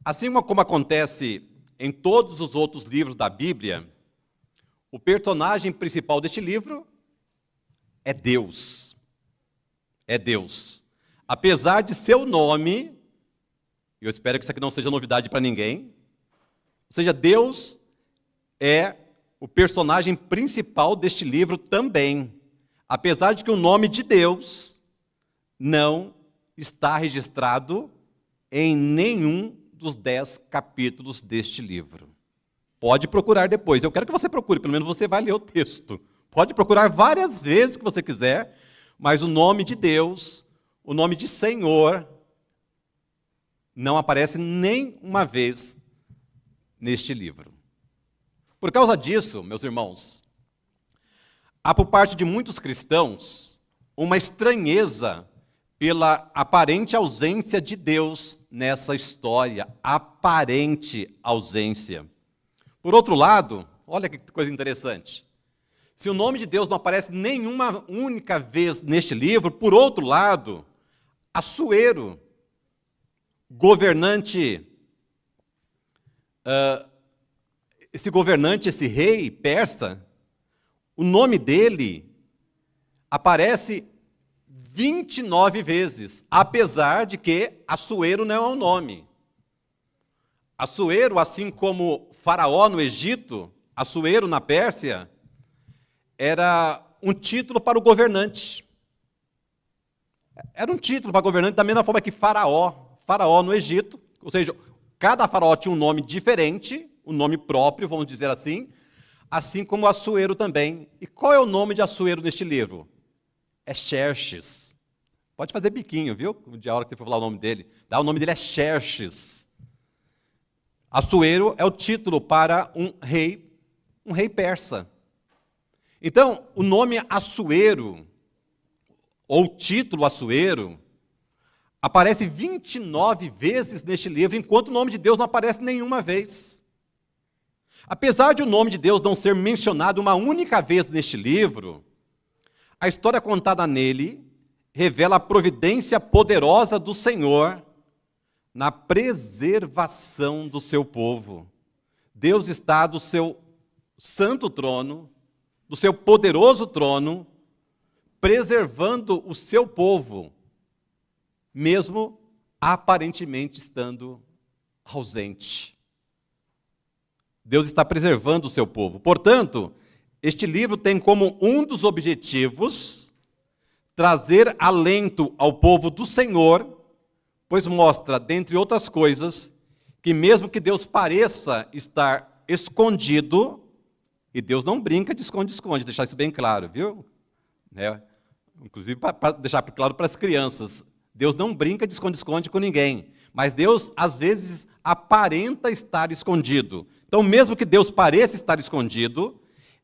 Assim como acontece em todos os outros livros da Bíblia, o personagem principal deste livro é Deus. É Deus. Apesar de seu nome, eu espero que isso aqui não seja novidade para ninguém, ou seja, Deus é o personagem principal deste livro também, apesar de que o nome de Deus não está registrado em nenhum dos 10 capítulos deste livro. Pode procurar depois. Eu quero que você procure, pelo menos você vai ler o texto. Pode procurar várias vezes que você quiser, mas o nome de Deus, o nome de Senhor, não aparece nem uma vez neste livro. Por causa disso, meus irmãos, há por parte de muitos cristãos uma estranheza pela aparente ausência de Deus nessa história, aparente ausência. Por outro lado, olha que coisa interessante, se o nome de Deus não aparece nenhuma única vez neste livro, por outro lado, Assuero, esse rei persa, o nome dele aparece 29 vezes, apesar de que Assuero não é o nome. Assuero, assim como Faraó no Egito, Assuero na Pérsia, era um título para o governante. Era um título para o governante da mesma forma que Faraó no Egito, ou seja, cada faraó tinha um nome diferente, um nome próprio, vamos dizer assim como Assuero também. E qual é o nome de Assuero neste livro? É Xerxes. Pode fazer biquinho, viu? A hora que você for falar o nome dele. O nome dele é Xerxes. Assuero é o título para um rei persa. Então, o nome Assuero, ou título Assuero, aparece 29 vezes neste livro, enquanto o nome de Deus não aparece nenhuma vez. Apesar de o nome de Deus não ser mencionado uma única vez neste livro, a história contada nele revela a providência poderosa do Senhor na preservação do seu povo. Deus está do seu santo trono, do seu poderoso trono, preservando o seu povo, mesmo aparentemente estando ausente. Deus está preservando o seu povo. Portanto, este livro tem como um dos objetivos trazer alento ao povo do Senhor, pois mostra, dentre outras coisas, que mesmo que Deus pareça estar escondido, e Deus não brinca de esconde-esconde, deixar isso bem claro, viu? Inclusive para deixar claro para as crianças, Deus não brinca de esconde-esconde com ninguém, mas Deus às vezes aparenta estar escondido. Então, mesmo que Deus pareça estar escondido,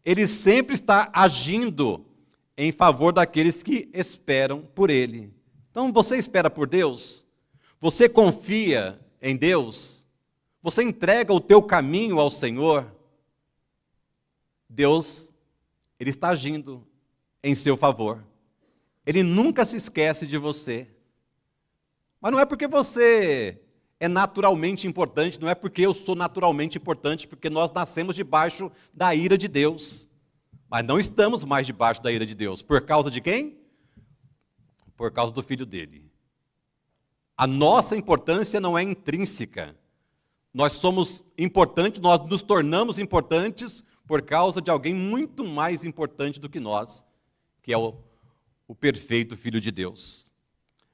Ele sempre está agindo em favor daqueles que esperam por Ele. Então, você espera por Deus? Você confia em Deus? Você entrega o teu caminho ao Senhor? Deus, Ele está agindo em seu favor. Ele nunca se esquece de você. Mas não é porque você é naturalmente importante, não é porque eu sou naturalmente importante, porque nós nascemos debaixo da ira de Deus. Mas não estamos mais debaixo da ira de Deus. Por causa de quem? Por causa do Filho dele. A nossa importância não é intrínseca. Nós somos importantes, nós nos tornamos importantes por causa de alguém muito mais importante do que nós, que é o perfeito Filho de Deus.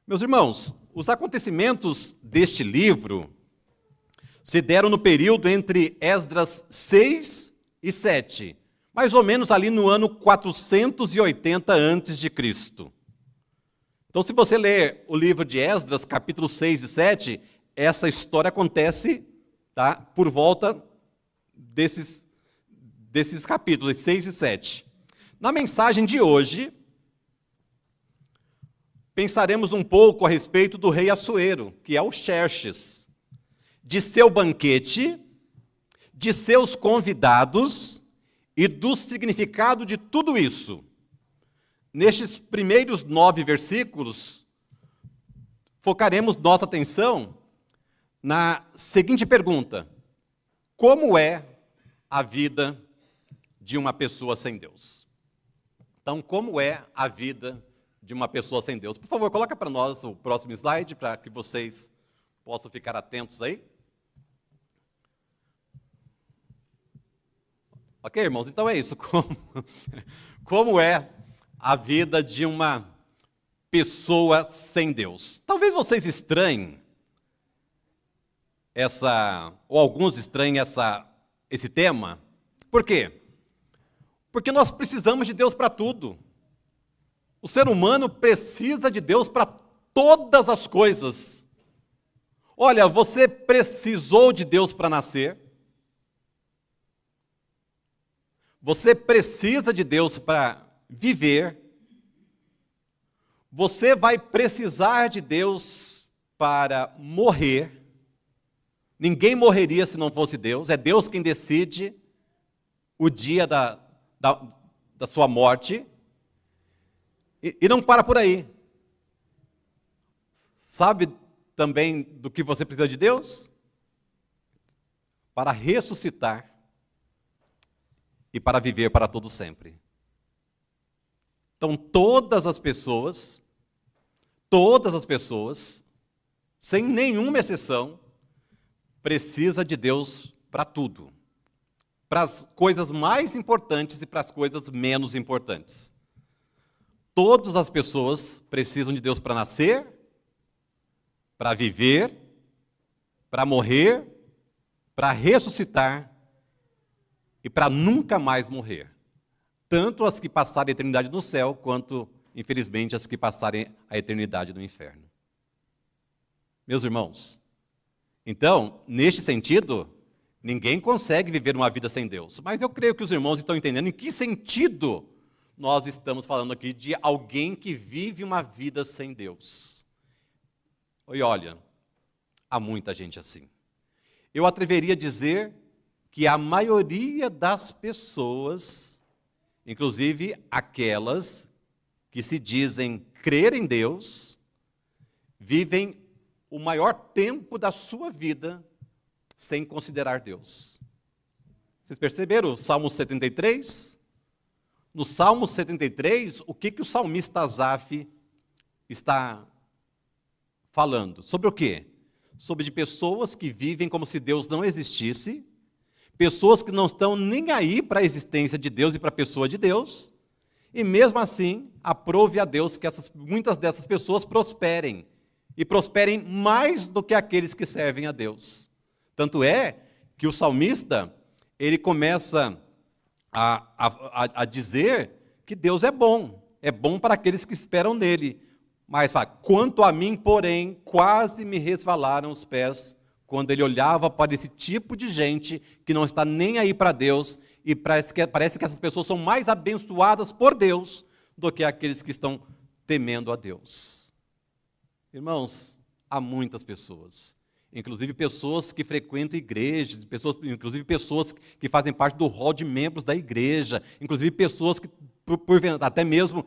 Meus irmãos, os acontecimentos deste livro se deram no período entre Esdras 6 e 7, mais ou menos ali no ano 480 a.C. Então, se você ler o livro de Esdras, capítulo 6 e 7, essa história acontece, tá, por volta desses capítulos, 6 e 7. Na mensagem de hoje, pensaremos um pouco a respeito do rei Assuero, que é o Xerxes, de seu banquete, de seus convidados e do significado de tudo isso. Nestes primeiros 9 versículos, focaremos nossa atenção na seguinte pergunta: como é a vida de uma pessoa sem Deus? Então, como é a vida de uma pessoa sem Deus? Por favor, coloca para nós o próximo slide, para que vocês possam ficar atentos aí. Ok, irmãos? Então é isso. Como é a vida de uma pessoa sem Deus? Talvez vocês estranhem ou alguns estranhem esse tema. Por quê? Porque nós precisamos de Deus para tudo. O ser humano precisa de Deus para todas as coisas. Olha, você precisou de Deus para nascer. Você precisa de Deus para viver. Você vai precisar de Deus para morrer. Ninguém morreria se não fosse Deus. É Deus quem decide o dia da sua morte. E não para por aí. Sabe também do que você precisa de Deus? Para ressuscitar e para viver para todo sempre. Então todas as pessoas, sem nenhuma exceção, precisa de Deus para tudo. Para as coisas mais importantes e para as coisas menos importantes. Todas as pessoas precisam de Deus para nascer, para viver, para morrer, para ressuscitar e para nunca mais morrer. Tanto as que passarem a eternidade no céu, quanto, infelizmente, as que passarem a eternidade no inferno. Meus irmãos, então, neste sentido, ninguém consegue viver uma vida sem Deus. Mas eu creio que os irmãos estão entendendo em que sentido nós estamos falando aqui de alguém que vive uma vida sem Deus. E olha, há muita gente assim. Eu atreveria a dizer que a maioria das pessoas, inclusive aquelas que se dizem crer em Deus, vivem o maior tempo da sua vida sem considerar Deus. Vocês perceberam o Salmo 73? No Salmo 73, o que o salmista Asaf está falando? Sobre o quê? Sobre de pessoas que vivem como se Deus não existisse, pessoas que não estão nem aí para a existência de Deus e para a pessoa de Deus, e mesmo assim, aprove a Deus que muitas dessas pessoas prosperem, e prosperem mais do que aqueles que servem a Deus. Tanto é que o salmista, ele começa a dizer que Deus é bom para aqueles que esperam nele. Mas fala, quanto a mim, porém, quase me resvalaram os pés, quando ele olhava para esse tipo de gente que não está nem aí para Deus, e parece que essas pessoas são mais abençoadas por Deus do que aqueles que estão temendo a Deus. Irmãos, há muitas pessoas, inclusive pessoas que frequentam igrejas, inclusive pessoas que fazem parte do hall de membros da igreja, inclusive pessoas que, até mesmo,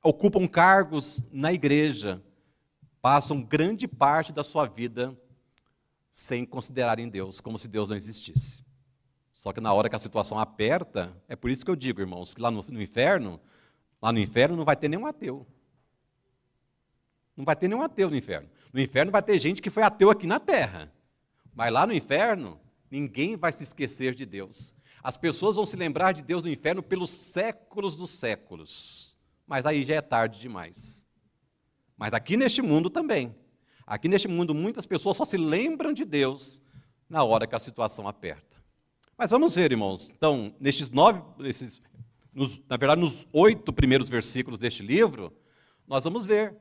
ocupam cargos na igreja, passam grande parte da sua vida sem considerarem Deus, como se Deus não existisse. Só que na hora que a situação aperta, é por isso que eu digo, irmãos, que lá no inferno não vai ter nenhum ateu. Não vai ter nenhum ateu no inferno. No inferno vai ter gente que foi ateu aqui na terra. Mas lá no inferno, ninguém vai se esquecer de Deus. As pessoas vão se lembrar de Deus no inferno pelos séculos dos séculos. Mas aí já é tarde demais. Mas aqui neste mundo também. Aqui neste mundo, muitas pessoas só se lembram de Deus na hora que a situação aperta. Mas vamos ver, irmãos. Então, nos 8 primeiros versículos deste livro, nós vamos ver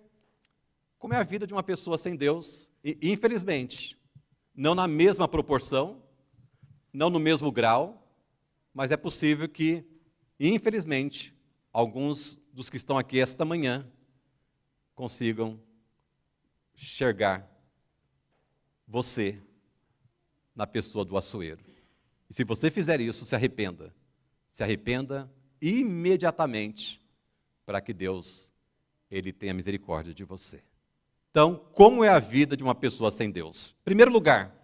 como é a vida de uma pessoa sem Deus, e infelizmente, não na mesma proporção, não no mesmo grau, mas é possível que, infelizmente, alguns dos que estão aqui esta manhã consigam enxergar você na pessoa do Assuero. E se você fizer isso, se arrependa. Se arrependa imediatamente para que Deus, Ele tenha misericórdia de você. Então, como é a vida de uma pessoa sem Deus? Em primeiro lugar,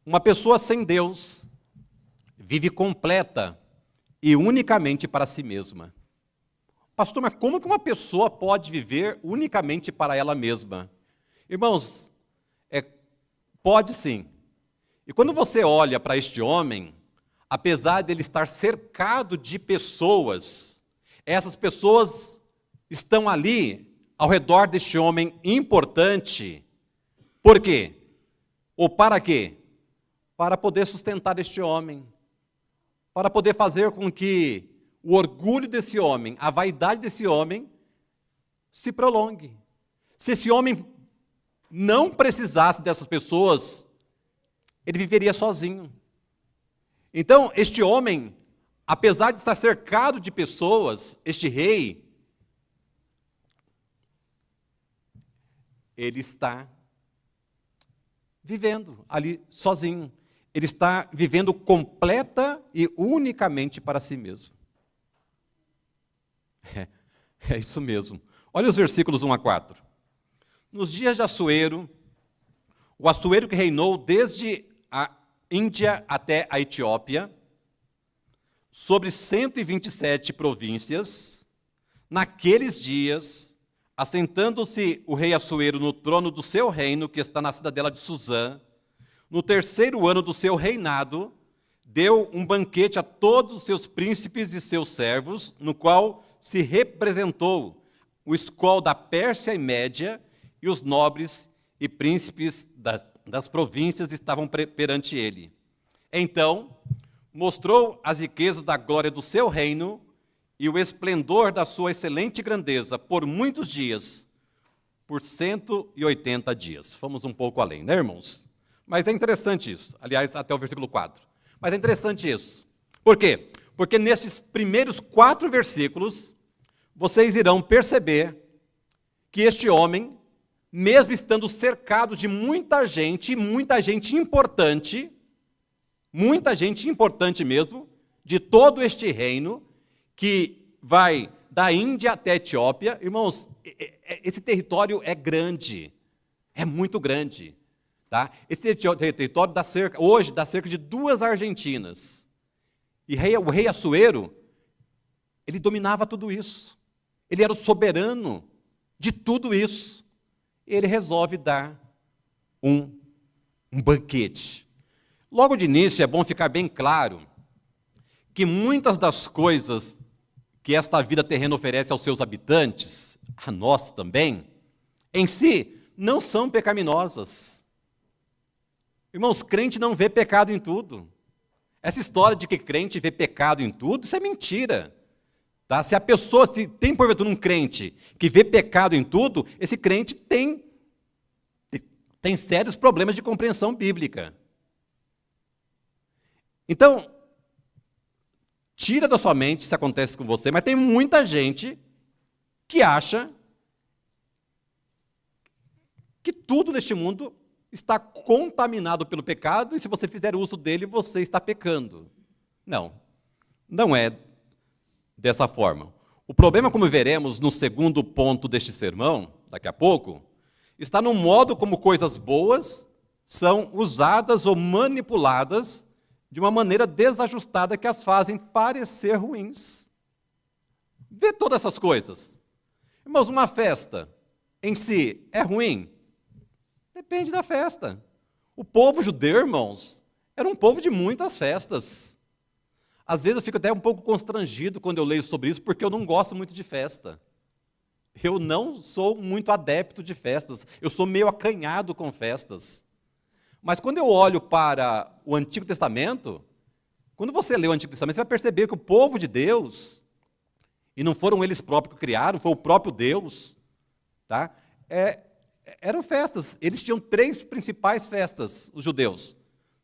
uma pessoa sem Deus vive completa e unicamente para si mesma. Pastor, mas como que uma pessoa pode viver unicamente para ela mesma? Irmãos, pode sim. E quando você olha para este homem, apesar dele estar cercado de pessoas, essas pessoas estão ali ao redor deste homem importante. Por quê? Ou para quê? Para poder sustentar este homem, para poder fazer com que o orgulho desse homem, a vaidade desse homem, se prolongue. Se esse homem não precisasse dessas pessoas, ele viveria sozinho. Então, este homem, apesar de estar cercado de pessoas, este rei, ele está vivendo ali sozinho. Ele está vivendo completa e unicamente para si mesmo. É isso mesmo. Olha os versículos 1 a 4. Nos dias de Assuero, o Assuero que reinou desde a Índia até a Etiópia, sobre 127 províncias, naqueles dias, assentando-se o rei Assuero no trono do seu reino, que está na cidadela de Suzã, no terceiro ano do seu reinado, deu um banquete a todos os seus príncipes e seus servos, no qual se representou o escol da Pérsia e Média, e os nobres e príncipes das províncias estavam perante ele. Então, mostrou as riquezas da glória do seu reino e o esplendor da sua excelente grandeza por muitos dias, por 180 dias. Vamos um pouco além, né, irmãos? Mas é interessante isso. Aliás, até o versículo 4. Mas é interessante isso. Por quê? Porque nesses primeiros 4 versículos, vocês irão perceber que este homem, mesmo estando cercado de muita gente importante mesmo, de todo este reino, que vai da Índia até a Etiópia. Irmãos, esse território é grande, é muito grande. Tá? Esse território hoje dá cerca de 2 Argentinas. E o rei Assuero, ele dominava tudo isso. Ele era o soberano de tudo isso. Ele resolve dar um banquete. Logo de início, é bom ficar bem claro que muitas das coisas que esta vida terrena oferece aos seus habitantes, a nós também, em si, não são pecaminosas. Irmãos, crente não vê pecado em tudo. Essa história de que crente vê pecado em tudo, isso é mentira. Tá? Se tem porventura um crente que vê pecado em tudo, esse crente tem sérios problemas de compreensão bíblica. Então, tira da sua mente se acontece com você, mas tem muita gente que acha que tudo neste mundo está contaminado pelo pecado, e se você fizer uso dele, você está pecando. Não, não é dessa forma. O problema, como veremos no segundo ponto deste sermão, daqui a pouco, está no modo como coisas boas são usadas ou manipuladas de uma maneira desajustada que as fazem parecer ruins. Vê todas essas coisas. Irmãos, uma festa em si é ruim? Depende da festa. O povo judeu, irmãos, era um povo de muitas festas. Às vezes eu fico até um pouco constrangido quando eu leio sobre isso, porque eu não gosto muito de festa. Eu não sou muito adepto de festas. Eu sou meio acanhado com festas. Mas quando eu olho para o Antigo Testamento, quando você lê o Antigo Testamento, você vai perceber que o povo de Deus, e não foram eles próprios que criaram, foi o próprio Deus, tá? Eram festas. Eles tinham 3 principais festas, os judeus.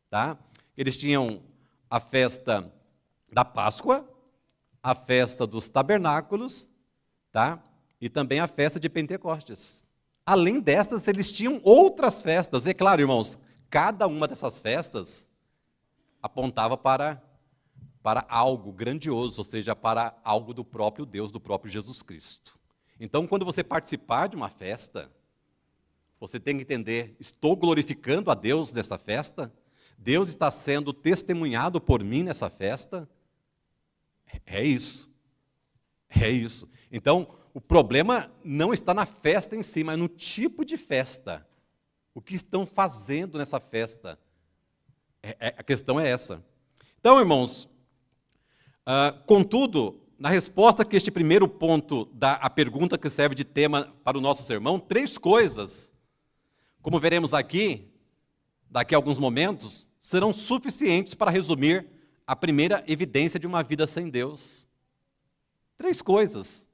Tá? Eles tinham a festa da Páscoa, a festa dos tabernáculos, tá? E também a festa de Pentecostes. Além dessas, eles tinham outras festas. É claro, irmãos, cada uma dessas festas apontava para algo grandioso, ou seja, para algo do próprio Deus, do próprio Jesus Cristo. Então, quando você participar de uma festa, Você tem que entender, estou glorificando a Deus nessa festa? Deus está sendo testemunhado por mim nessa festa? É isso. É isso. Então, o problema não está na festa em si, mas no tipo de festa. O que estão fazendo nessa festa? A questão é essa. Então, irmãos, contudo, na resposta que este primeiro ponto dá à pergunta que serve de tema para o nosso sermão, 3 coisas, como veremos aqui, daqui a alguns momentos, serão suficientes para resumir a primeira evidência de uma vida sem Deus. 3 coisas.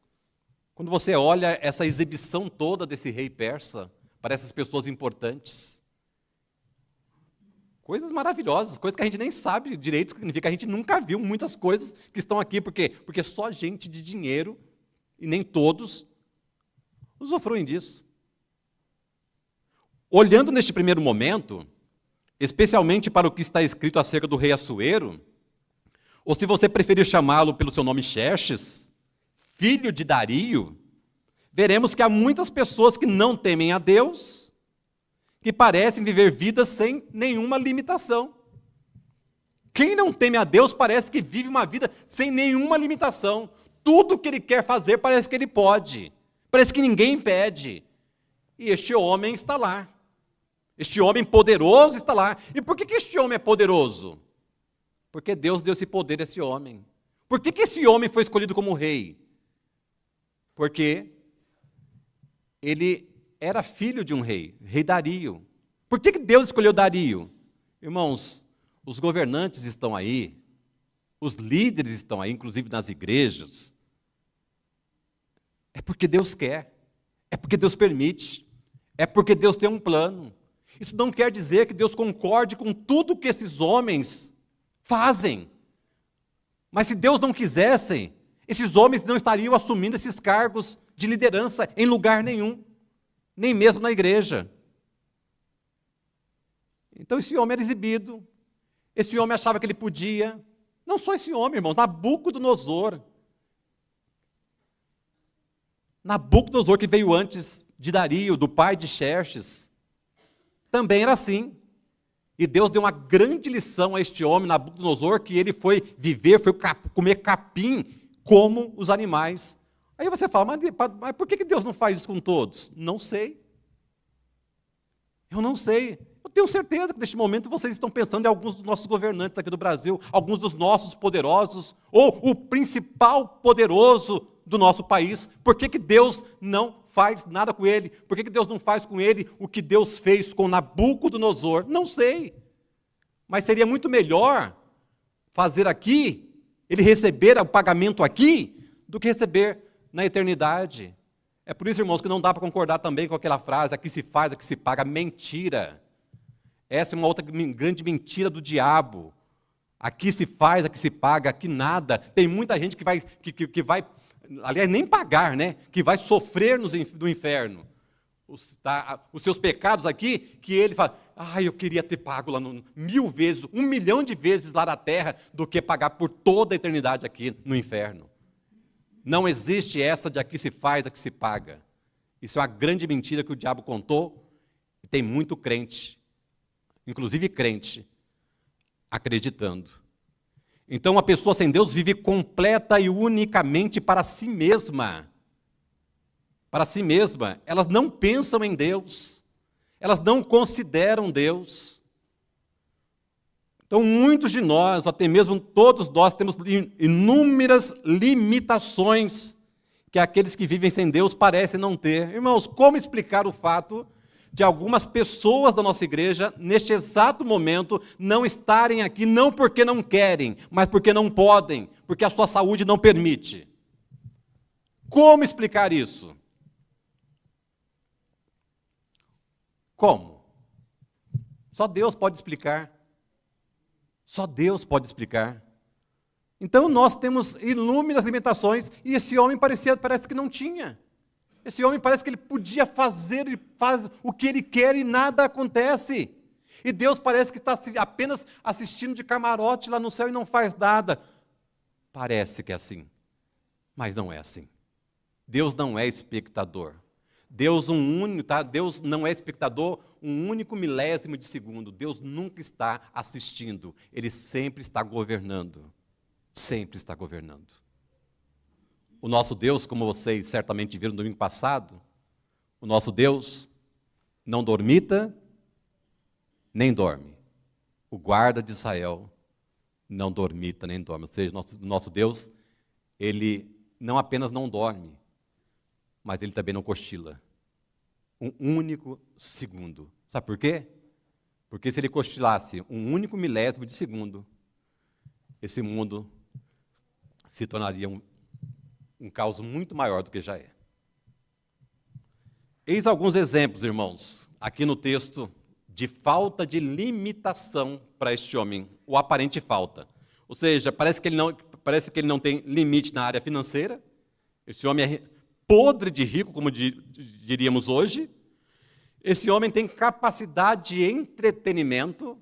Quando você olha essa exibição toda desse rei persa, para essas pessoas importantes, coisas maravilhosas, coisas que a gente nem sabe direito o que significa, a gente nunca viu muitas coisas que estão aqui, por quê? Porque só gente de dinheiro, e nem todos, usufruem disso. Olhando neste primeiro momento, especialmente para o que está escrito acerca do rei Assuero, ou se você preferir chamá-lo pelo seu nome Xerxes, filho de Dario, veremos que há muitas pessoas que não temem a Deus, que parecem viver vidas sem nenhuma limitação. Quem não teme a Deus parece que vive uma vida sem nenhuma limitação. Tudo que ele quer fazer parece que ele pode. Parece que ninguém impede. E este homem está lá. Este homem poderoso está lá. E por que este homem é poderoso? Porque Deus deu esse poder a esse homem. Por que esse homem foi escolhido como rei? Porque ele era filho de um rei, rei Dario. Por que Deus escolheu Dario? Irmãos, os governantes estão aí, os líderes estão aí, inclusive nas igrejas. É porque Deus quer, é porque Deus permite, é porque Deus tem um plano. Isso não quer dizer que Deus concorde com tudo que esses homens fazem. Mas se Deus não quisesse, esses homens não estariam assumindo esses cargos de liderança em lugar nenhum, nem mesmo na igreja. Então esse homem era exibido, esse homem achava que ele podia, não só esse homem, irmão, Nabucodonosor, que veio antes de Dario, do pai de Xerxes, também era assim. E Deus deu uma grande lição a este homem, Nabucodonosor, que ele foi comer capim como os animais. Aí você fala, mas por que Deus não faz isso com todos? Não sei. Eu não sei. Eu tenho certeza que neste momento vocês estão pensando em alguns dos nossos governantes aqui do Brasil, alguns dos nossos poderosos, ou o principal poderoso do nosso país. Por que Deus não faz nada com ele? Por que Deus não faz com ele o que Deus fez com Nabucodonosor? Não sei. Mas seria muito melhor fazer aqui, ele receber o pagamento aqui, do que receber na eternidade. É por isso, irmãos, que não dá para concordar também com aquela frase, aqui se faz, aqui se paga, mentira. Essa é uma outra grande mentira do diabo. Aqui se faz, aqui se paga, aqui nada. Tem muita gente que vai, aliás, nem pagar, né? Que vai sofrer no inferno. Os seus pecados aqui, que ele fala, eu queria ter pago lá 1000 vezes, 1 milhão de vezes lá na terra, do que pagar por toda a eternidade aqui no inferno. Não existe essa de aqui se faz, aqui se paga. Isso é uma grande mentira que o diabo contou, e tem muito crente, inclusive crente, acreditando. Então, a pessoa sem Deus vive completa e unicamente para si mesma. Para si mesma. Elas não pensam em Deus. Elas não consideram Deus. Então, muitos de nós, até mesmo todos nós, temos inúmeras limitações que aqueles que vivem sem Deus parecem não ter. Irmãos, como explicar o fato de algumas pessoas da nossa igreja, neste exato momento, não estarem aqui, não porque não querem, mas porque não podem, porque a sua saúde não permite? Como explicar isso? Como? Só Deus pode explicar. Só Deus pode explicar. Então nós temos inúmeras limitações, e esse homem parece que não tinha. Esse homem parece que ele podia fazer, ele faz o que ele quer e nada acontece. E Deus parece que está apenas assistindo de camarote lá no céu e não faz nada. Parece que é assim, mas não é assim. Deus não é espectador. Deus um único, tá? Deus não é espectador um único milésimo de segundo. Deus nunca está assistindo. Ele sempre está governando. Sempre está governando. O nosso Deus, como vocês certamente viram no domingo passado, o nosso Deus não dormita, nem dorme. O guarda de Israel não dormita, nem dorme. Ou seja, nosso Deus, ele não apenas não dorme, mas ele também não cochila. Um único segundo. Sabe por quê? Porque se ele cochilasse um único milésimo de segundo, esse mundo se tornaria um caos muito maior do que já é. Eis alguns exemplos, irmãos, aqui no texto, de falta de limitação para este homem, ou aparente falta. Ou seja, parece que ele não tem limite na área financeira. Esse homem é podre de rico, como diríamos hoje. Esse homem tem capacidade de entretenimento.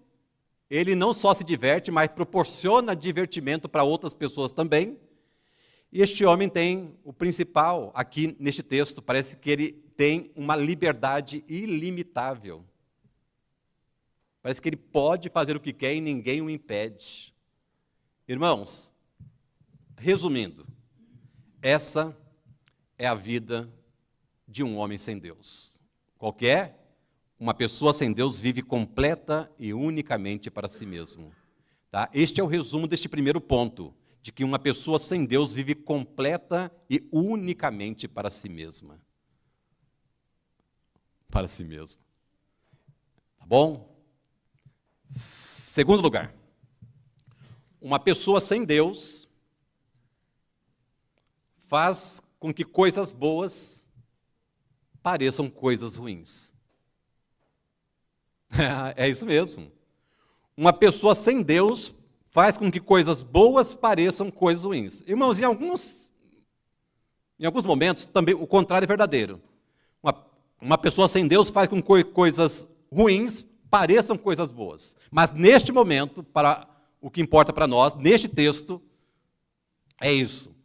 Ele não só se diverte, mas proporciona divertimento para outras pessoas também. E este homem tem o principal, aqui neste texto, parece que ele tem uma liberdade ilimitável. Parece que ele pode fazer o que quer e ninguém o impede. Irmãos, resumindo, essa é a vida de um homem sem Deus. Qual que é? Uma pessoa sem Deus vive completa e unicamente para si mesmo. Tá? Este é o resumo deste primeiro ponto, de que uma pessoa sem Deus vive completa e unicamente para si mesma. Para si mesmo. Tá bom? Segundo lugar, uma pessoa sem Deus faz com que coisas boas pareçam coisas ruins. É isso mesmo. Uma pessoa sem Deus faz com que coisas boas pareçam coisas ruins. Irmãos, em alguns momentos, também o contrário é verdadeiro. Uma pessoa sem Deus faz com que coisas ruins pareçam coisas boas. Mas neste momento, para o que importa para nós, neste texto, é isso.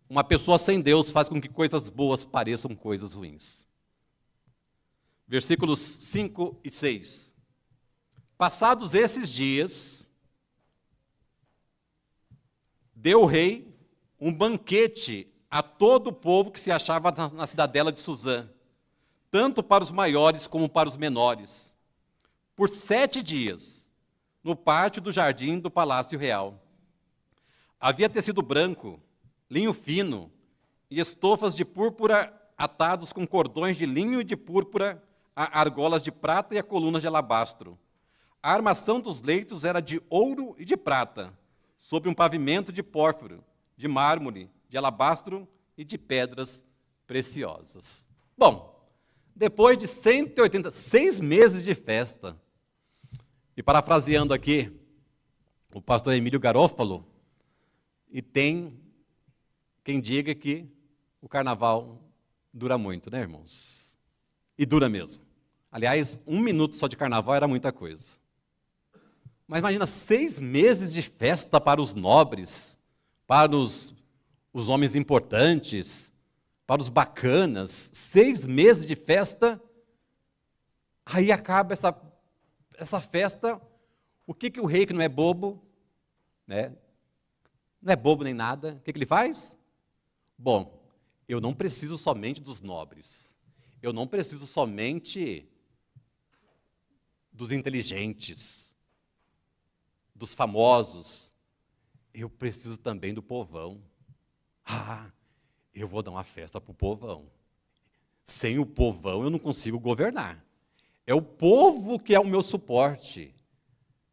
Uma pessoa sem Deus faz com que coisas boas pareçam coisas ruins. Versículos 5 e 6. Passados esses dias, deu o rei um banquete a todo o povo que se achava na cidadela de Suzã, tanto para os maiores como para os menores, por 7 dias, no pátio do jardim do Palácio Real. Havia tecido branco, linho fino e estofas de púrpura atados com cordões de linho e de púrpura a argolas de prata e a colunas de alabastro. A armação dos leitos era de ouro e de prata, sobre um pavimento de pórfiro, de mármore, de alabastro e de pedras preciosas. Bom, depois de 6 meses de festa, e parafraseando aqui o pastor Emílio Garófalo, e tem quem diga que o carnaval dura muito, né, irmãos? E dura mesmo. Aliás, 1 minuto só de carnaval era muita coisa. Mas imagina 6 meses de festa para os nobres, para os homens importantes, para os bacanas. 6 meses de festa, aí acaba essa festa. O que o rei, que não é bobo, né? Não é bobo nem nada, o que ele faz? Bom, eu não preciso somente dos nobres, eu não preciso somente dos inteligentes, dos famosos, eu preciso também do povão. Eu vou dar uma festa para o povão. Sem o povão eu não consigo governar. É o povo que é o meu suporte.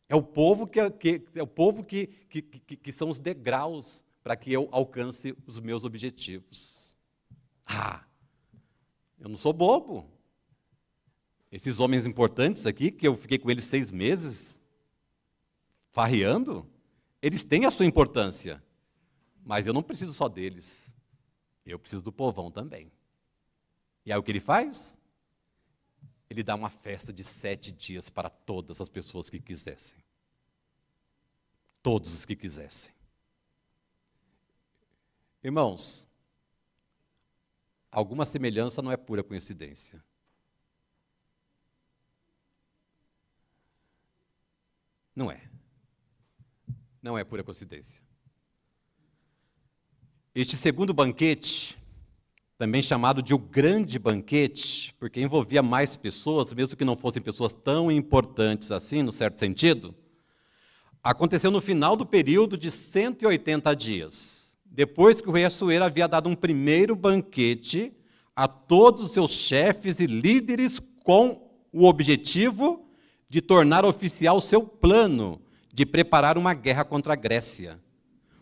É o povo que são os degraus para que eu alcance os meus objetivos. Eu não sou bobo. Esses homens importantes aqui, que eu fiquei com eles 6 meses, farreando, eles têm a sua importância, mas eu não preciso só deles, eu preciso do povão também. E aí o que ele faz? Ele dá uma festa de 7 dias para todas as pessoas que quisessem. Todos os que quisessem. Irmãos, alguma semelhança não é pura coincidência. Não é. Não é pura coincidência. Este segundo banquete, também chamado de o grande banquete, porque envolvia mais pessoas, mesmo que não fossem pessoas tão importantes assim, no certo sentido, aconteceu no final do período de 180 dias, depois que o rei Assuero havia dado um primeiro banquete a todos os seus chefes e líderes com o objetivo de tornar oficial o seu plano de preparar uma guerra contra a Grécia,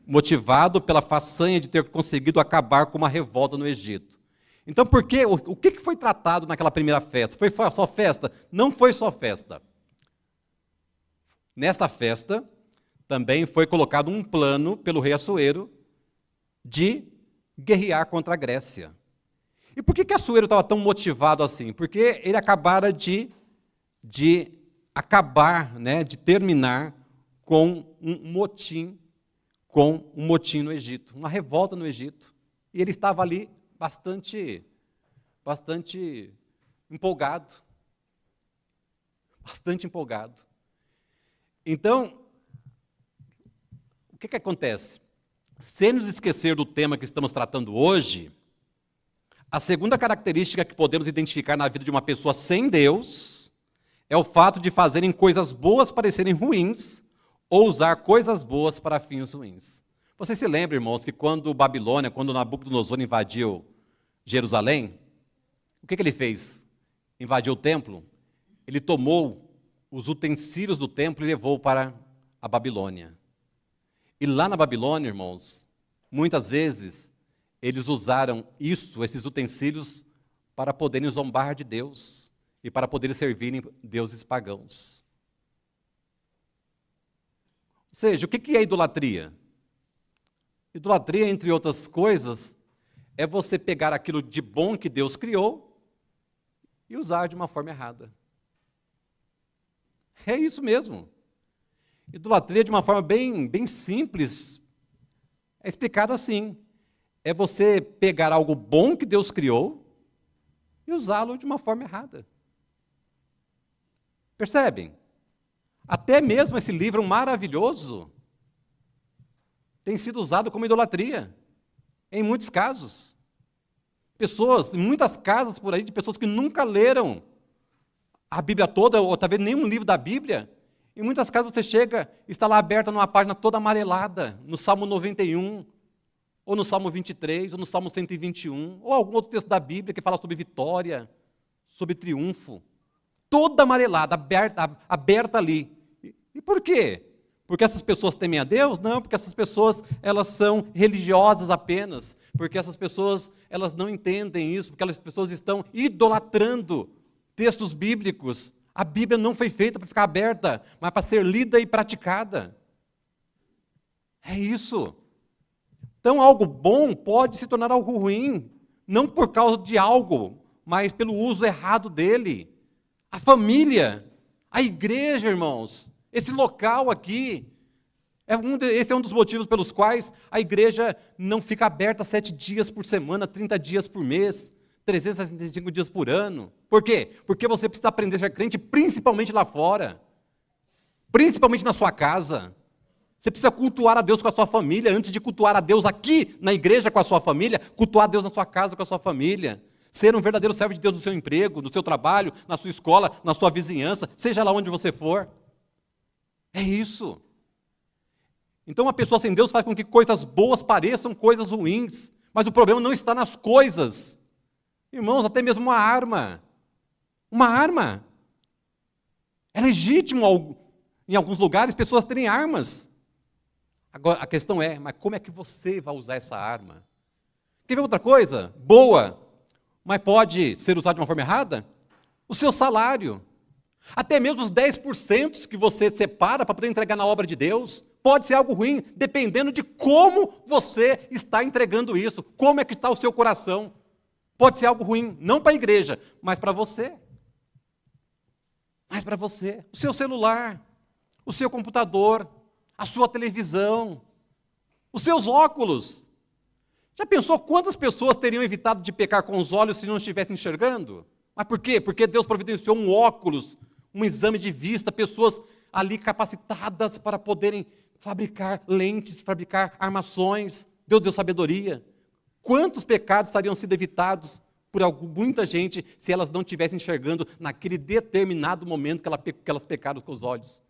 motivado pela façanha de ter conseguido acabar com uma revolta no Egito. Então, o que foi tratado naquela primeira festa? Foi só festa? Não foi só festa. Nesta festa, também foi colocado um plano pelo rei Assuero de guerrear contra a Grécia. E por que Assuero estava tão motivado assim? Porque ele acabara de terminar com um motim no Egito, uma revolta no Egito. E ele estava ali bastante empolgado. Bastante empolgado. Então, o que acontece? Sem nos esquecer do tema que estamos tratando hoje, a segunda característica que podemos identificar na vida de uma pessoa sem Deus é o fato de fazerem coisas boas parecerem ruins ou usar coisas boas para fins ruins. Vocês se lembram, irmãos, que quando Nabucodonosor invadiu Jerusalém, o que ele fez? Invadiu o templo, ele tomou os utensílios do templo e levou para a Babilônia. E lá na Babilônia, irmãos, muitas vezes eles usaram esses utensílios para poderem zombar de Deus e para poderem servirem deuses pagãos. Ou seja, o que é idolatria? Idolatria, entre outras coisas, é você pegar aquilo de bom que Deus criou e usar de uma forma errada. É isso mesmo. Idolatria, de uma forma bem simples, é explicada assim. É você pegar algo bom que Deus criou e usá-lo de uma forma errada. Percebem? Até mesmo esse livro maravilhoso tem sido usado como idolatria, em muitos casos. Em muitas casas por aí, de pessoas que nunca leram a Bíblia toda, ou talvez nenhum livro da Bíblia. Em muitas casas você chega, está lá aberta numa página toda amarelada, no Salmo 91, ou no Salmo 23, ou no Salmo 121, ou algum outro texto da Bíblia que fala sobre vitória, sobre triunfo. Toda amarelada, aberta ali. E por quê? Porque essas pessoas temem a Deus? Não, porque essas pessoas, elas são religiosas apenas. Porque essas pessoas, elas não entendem isso, porque essas pessoas estão idolatrando textos bíblicos. A Bíblia não foi feita para ficar aberta, mas para ser lida e praticada. É isso. Então, algo bom pode se tornar algo ruim, não por causa de algo, mas pelo uso errado dele. A família, a igreja, irmãos, esse local aqui, esse é um dos motivos pelos quais a igreja não fica aberta 7 dias por semana, 30 dias por mês, 365 dias por ano. Por quê? Porque você precisa aprender a ser crente, principalmente lá fora, principalmente na sua casa. Você precisa cultuar a Deus com a sua família, antes de cultuar a Deus aqui na igreja com a sua família, cultuar a Deus na sua casa com a sua família. Ser um verdadeiro servo de Deus no seu emprego, no seu trabalho, na sua escola, na sua vizinhança, seja lá onde você for. É isso. Então, uma pessoa sem Deus faz com que coisas boas pareçam coisas ruins, mas o problema não está nas coisas. Irmãos, até mesmo uma arma. Uma arma. É legítimo, em alguns lugares, pessoas terem armas. Agora, a questão é, mas como é que você vai usar essa arma? Quer ver outra coisa? Boa, mas pode ser usada de uma forma errada? O seu salário. Até mesmo os 10% que você separa para poder entregar na obra de Deus, pode ser algo ruim, dependendo de como você está entregando isso, como é que está o seu coração. Pode ser algo ruim, não para a igreja, mas para você. Mas para você. O seu celular, o seu computador, a sua televisão, os seus óculos. Já pensou quantas pessoas teriam evitado de pecar com os olhos se não estivessem enxergando? Mas por quê? Porque Deus providenciou um óculos, um exame de vista, pessoas ali capacitadas para poderem fabricar lentes, fabricar armações. Deus deu sabedoria. Quantos pecados estariam sendo evitados por muita gente se elas não estivessem enxergando naquele determinado momento que elas pecaram com os olhos?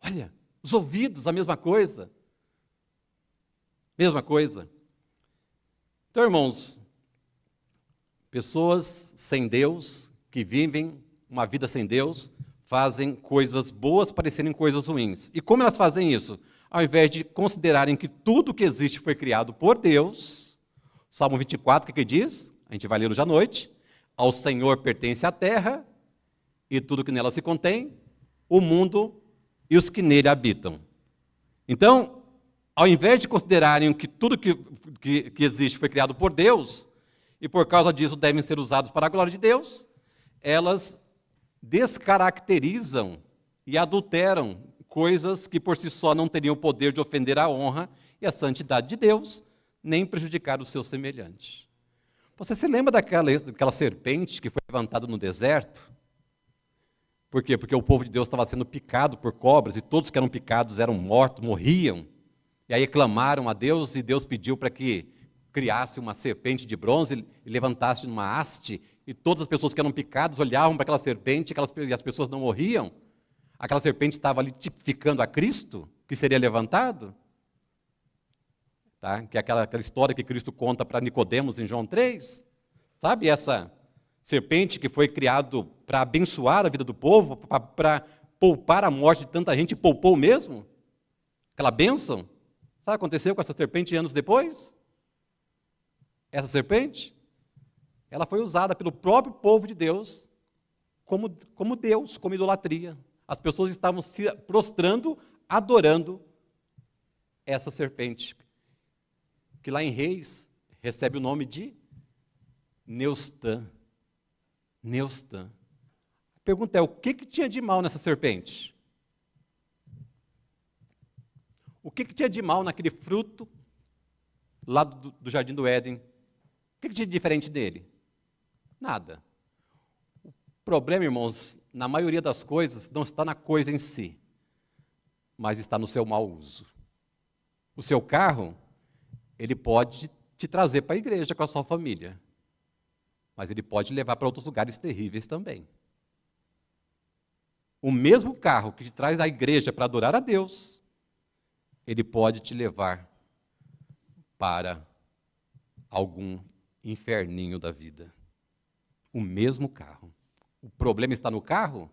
Olha, os ouvidos, a mesma coisa. Mesma coisa. Então, irmãos, pessoas sem Deus, que vivem uma vida sem Deus, fazem coisas boas parecerem coisas ruins. E como elas fazem isso? Ao invés de considerarem que tudo que existe foi criado por Deus, Salmo 24, o que diz? A gente vai ler hoje à noite. Ao Senhor pertence a terra e tudo que nela se contém, o mundo e os que nele habitam. Então, ao invés de considerarem que tudo que existe foi criado por Deus, e por causa disso devem ser usados para a glória de Deus, elas descaracterizam e adulteram coisas que por si só não teriam o poder de ofender a honra e a santidade de Deus, nem prejudicar o seu semelhante. Você se lembra daquela serpente que foi levantada no deserto? Por quê? Porque o povo de Deus estava sendo picado por cobras, e todos que eram picados eram mortos, morriam. E aí clamaram a Deus, e Deus pediu para que criasse uma serpente de bronze e levantasse numa haste, e todas as pessoas que eram picadas olhavam para aquela serpente, e as pessoas não morriam. Aquela serpente estava ali tipificando a Cristo, que seria levantado. Tá? Que é aquela história que Cristo conta para Nicodemos em João 3. Sabe essa serpente que foi criado para abençoar a vida do povo, para poupar a morte de tanta gente, e poupou mesmo? Aquela bênção? Sabe o que aconteceu com essa serpente anos depois? Essa serpente, ela foi usada pelo próprio povo de Deus como Deus, como idolatria. As pessoas estavam se prostrando, adorando essa serpente, que lá em Reis recebe o nome de Neustã. Neustã. A pergunta é, o que tinha de mal nessa serpente? O que tinha de mal naquele fruto lá do Jardim do Éden? O que tinha de diferente dele? Nada. O problema, irmãos, na maioria das coisas, não está na coisa em si, mas está no seu mau uso. O seu carro, ele pode te trazer para a igreja com a sua família, mas ele pode levar para outros lugares terríveis também. O mesmo carro que te traz à igreja para adorar a Deus, ele pode te levar para algum inferninho da vida. O mesmo carro. O problema está no carro?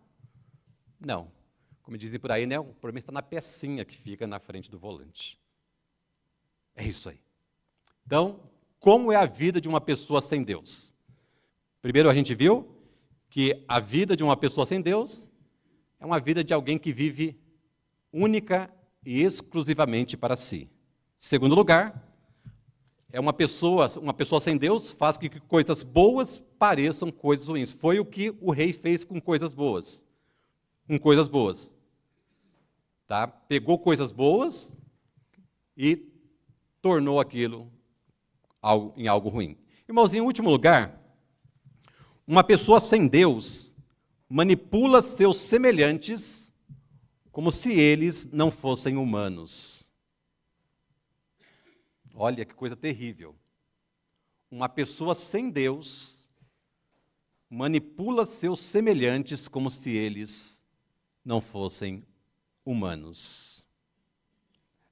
Não. Como dizem por aí, né? O problema está na pecinha que fica na frente do volante. É isso aí. Então, como é a vida de uma pessoa sem Deus? Primeiro a gente viu que a vida de uma pessoa sem Deus é uma vida de alguém que vive única e exclusivamente para si. Segundo lugar, é uma pessoa sem Deus faz que coisas boas pareçam coisas ruins. Foi o que o rei fez com coisas boas. Com coisas boas. Tá? Pegou coisas boas e tornou aquilo em algo ruim. Irmãozinho, em último lugar, uma pessoa sem Deus manipula seus semelhantes como se eles não fossem humanos. Olha que coisa terrível. Uma pessoa sem Deus manipula seus semelhantes como se eles não fossem humanos.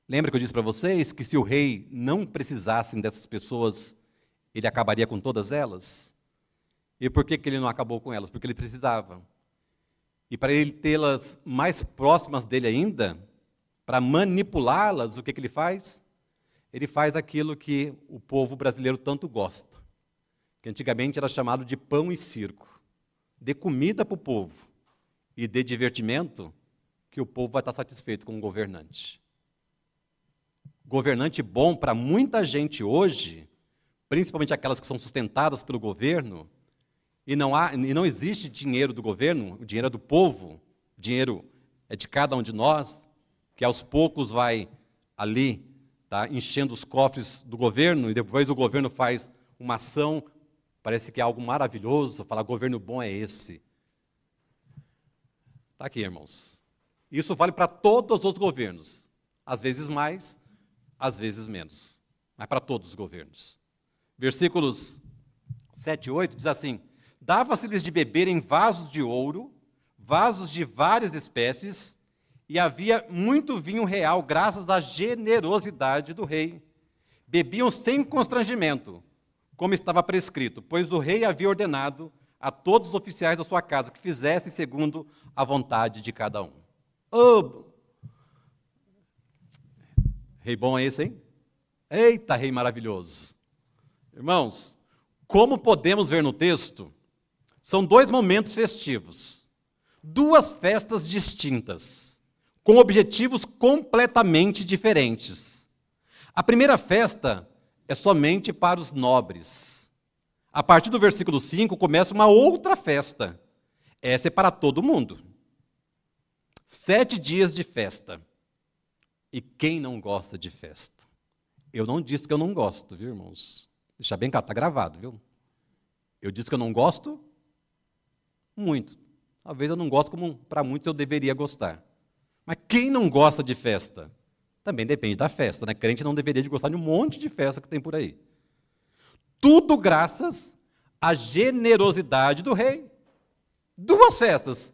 Lembra que eu disse para vocês que se o rei não precisasse dessas pessoas, ele acabaria com todas elas? E por que ele não acabou com elas? Porque ele precisava. E para ele tê-las mais próximas dele ainda, para manipulá-las, o que ele faz? Ele faz aquilo que o povo brasileiro tanto gosta, que antigamente era chamado de pão e circo. Dê comida para o povo e dê divertimento, que o povo vai estar satisfeito com o governante. Governante bom para muita gente hoje, principalmente aquelas que são sustentadas pelo governo, e não existe dinheiro do governo, o dinheiro é do povo, o dinheiro é de cada um de nós, que aos poucos vai ali tá enchendo os cofres do governo, e depois o governo faz uma ação, parece que é algo maravilhoso, fala, governo bom é esse. Está aqui, irmãos. Isso vale para todos os governos, às vezes mais, às vezes menos, mas para todos os governos. Versículos 7 e 8 diz assim, dava-se-lhes de beber em vasos de ouro, vasos de várias espécies, e havia muito vinho real, graças à generosidade do rei. Bebiam sem constrangimento, como estava prescrito, pois o rei havia ordenado a todos os oficiais da sua casa que fizessem segundo a vontade de cada um. Oh! Rei bom é esse, hein? Eita, rei maravilhoso! Irmãos, como podemos ver no texto, são dois momentos festivos, duas festas distintas, com objetivos completamente diferentes. A primeira festa é somente para os nobres. A partir do versículo 5 começa uma outra festa. Essa é para todo mundo. 7 dias de festa. E quem não gosta de festa? Eu não disse que eu não gosto, viu, irmãos? Deixa bem claro, está gravado, viu? Eu disse que eu não gosto muito. Talvez eu não gosto como para muitos eu deveria gostar. Mas quem não gosta de festa? Também depende da festa, né? Crente não deveria de gostar de um monte de festa que tem por aí. Tudo graças à generosidade do rei. Duas festas.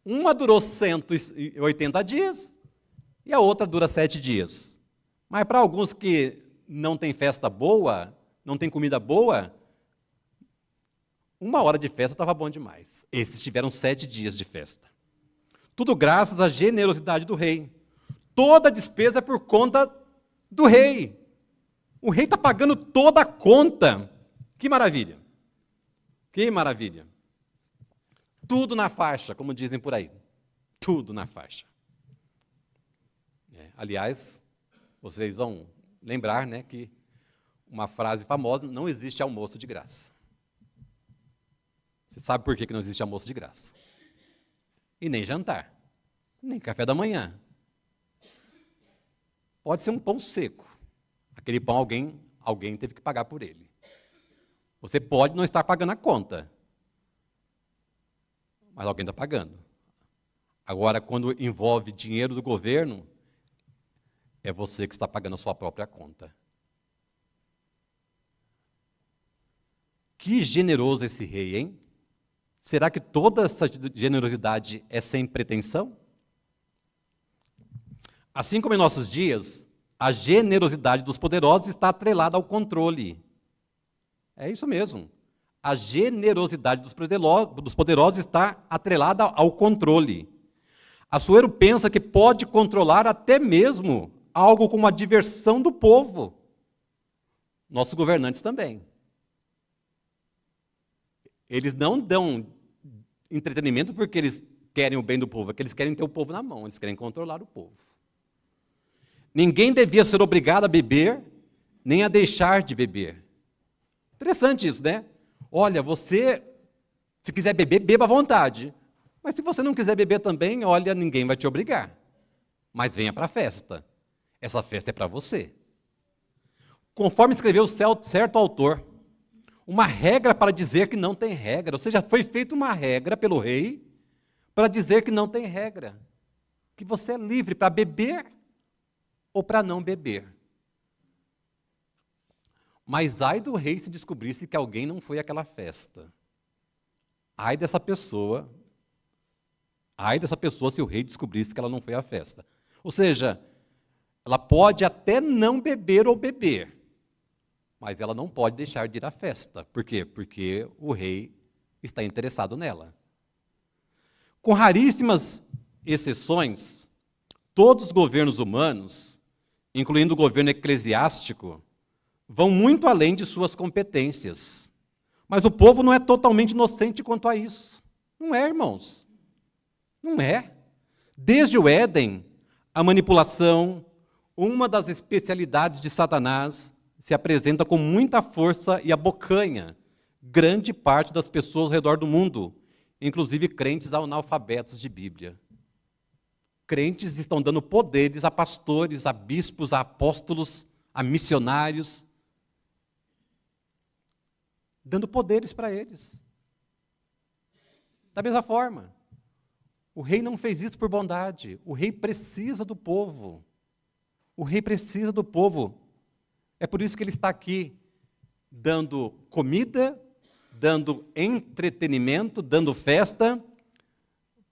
Uma durou 180 dias e a outra dura 7 dias. Mas para alguns que não tem festa boa, não tem comida boa, 1 hora de festa estava bom demais. Esses tiveram 7 dias de festa. Tudo graças à generosidade do rei. Toda a despesa é por conta do rei. O rei está pagando toda a conta. Que maravilha. Que maravilha. Tudo na faixa, como dizem por aí. Tudo na faixa. Aliás, vocês vão lembrar, né, que uma frase famosa, não existe almoço de graça. Você sabe por que não existe almoço de graça? E nem jantar, nem café da manhã. Pode ser um pão seco. Aquele pão alguém teve que pagar por ele. Você pode não estar pagando a conta, mas alguém está pagando. Agora, quando envolve dinheiro do governo, é você que está pagando a sua própria conta. Que generoso esse rei, hein? Será que toda essa generosidade é sem pretensão? Assim como em nossos dias, a generosidade dos poderosos está atrelada ao controle. É isso mesmo. A generosidade dos poderosos está atrelada ao controle. Assuero pensa que pode controlar até mesmo algo como a diversão do povo. Nossos governantes também. Eles não dão entretenimento porque eles querem o bem do povo, é que eles querem ter o povo na mão, eles querem controlar o povo. Ninguém devia ser obrigado a beber, nem a deixar de beber. Interessante isso, né? Olha, você, se quiser beber, beba à vontade. Mas se você não quiser beber também, olha, ninguém vai te obrigar. Mas venha para a festa. Essa festa é para você. Conforme escreveu certo autor, uma regra para dizer que não tem regra. Ou seja, foi feita uma regra pelo rei para dizer que não tem regra. Que você é livre para beber ou para não beber. Mas ai do rei se descobrisse que alguém não foi àquela festa. Ai dessa pessoa se o rei descobrisse que ela não foi à festa. Ou seja, ela pode até não beber ou beber, mas ela não pode deixar de ir à festa. Por quê? Porque o rei está interessado nela. Com raríssimas exceções, todos os governos humanos, incluindo o governo eclesiástico, vão muito além de suas competências. Mas o povo não é totalmente inocente quanto a isso. Não é, irmãos. Não é. Desde o Éden, a manipulação, uma das especialidades de Satanás, se apresenta com muita força e abocanha grande parte das pessoas ao redor do mundo, inclusive crentes analfabetos de Bíblia. crentes estão dando poderes a pastores, a bispos, a apóstolos, a missionários, dando poderes para eles. Da mesma forma, o rei não fez isso por bondade, o rei precisa do povo. O rei precisa do povo. É por isso que ele está aqui, dando comida, dando entretenimento, dando festa,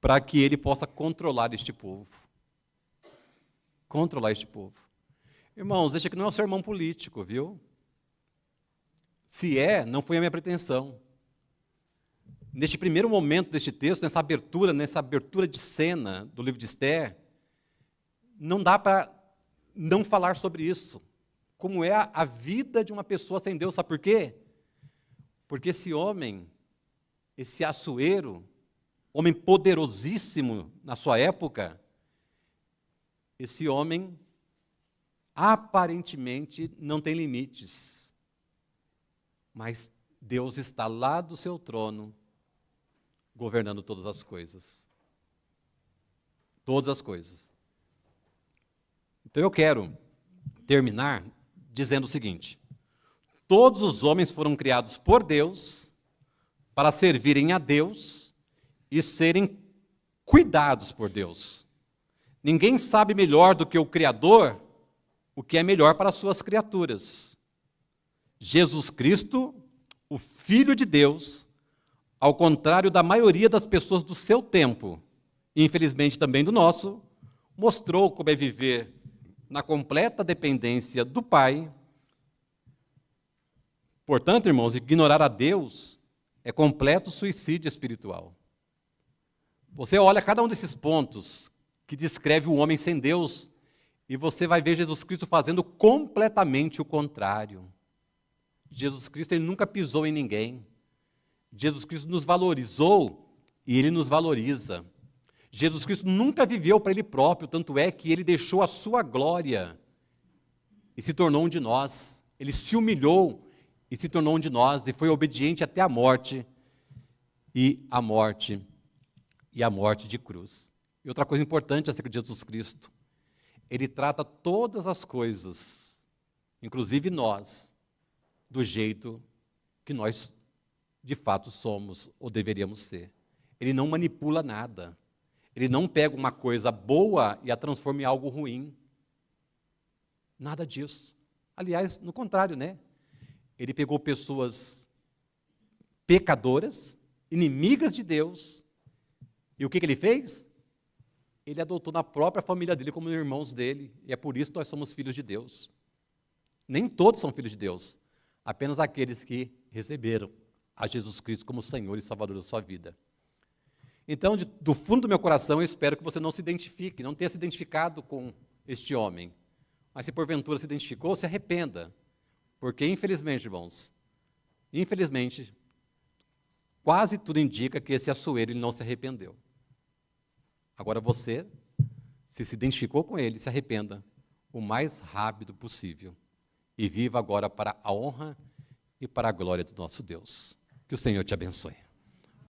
para que ele possa controlar este povo. Controlar este povo. Irmãos, este aqui não é um sermão político, viu? Se é, não foi a minha pretensão. Neste primeiro momento deste texto, nessa abertura de cena do livro de Esther, não dá para não falar sobre isso. Como é a vida de uma pessoa sem Deus, sabe por quê? Porque esse homem, esse Assuero, homem poderosíssimo na sua época, esse homem aparentemente não tem limites. Mas Deus está lá do seu trono, governando todas as coisas. Todas as coisas. Então eu quero terminar dizendo o seguinte: todos os homens foram criados por Deus para servirem a Deus e serem cuidados por Deus. Ninguém sabe melhor do que o Criador o que é melhor para as suas criaturas. Jesus Cristo, o Filho de Deus, ao contrário da maioria das pessoas do seu tempo, e infelizmente também do nosso, mostrou como é viver na completa dependência do Pai. Portanto, irmãos, ignorar a Deus é completo suicídio espiritual. Você olha cada um desses pontos que descreve o homem sem Deus, e você vai ver Jesus Cristo fazendo completamente o contrário. Jesus Cristo, ele nunca pisou em ninguém. Jesus Cristo nos valorizou e ele nos valoriza. Jesus Cristo nunca viveu para ele próprio, tanto é que ele deixou a sua glória e se tornou um de nós. Ele se humilhou e se tornou um de nós e foi obediente até a morte e a morte de cruz. E outra coisa importante acerca de Jesus Cristo, ele trata todas as coisas, inclusive nós, do jeito que nós de fato somos ou deveríamos ser. Ele não manipula nada. Ele não pega uma coisa boa e a transforma em algo ruim. Nada disso. Aliás, no contrário, né? Ele pegou pessoas pecadoras, inimigas de Deus, e o que ele fez? Ele adotou na própria família dele como irmãos dele, e é por isso que nós somos filhos de Deus. Nem todos são filhos de Deus, apenas aqueles que receberam a Jesus Cristo como Senhor e Salvador da sua vida. Então, do fundo do meu coração, eu espero que você não se identifique, não tenha se identificado com este homem. Mas se porventura se identificou, se arrependa. Porque, infelizmente, irmãos, infelizmente, quase tudo indica que esse Assuero, ele não se arrependeu. Agora você, se identificou com ele, se arrependa o mais rápido possível. E viva agora para a honra e para a glória do nosso Deus. Que o Senhor te abençoe.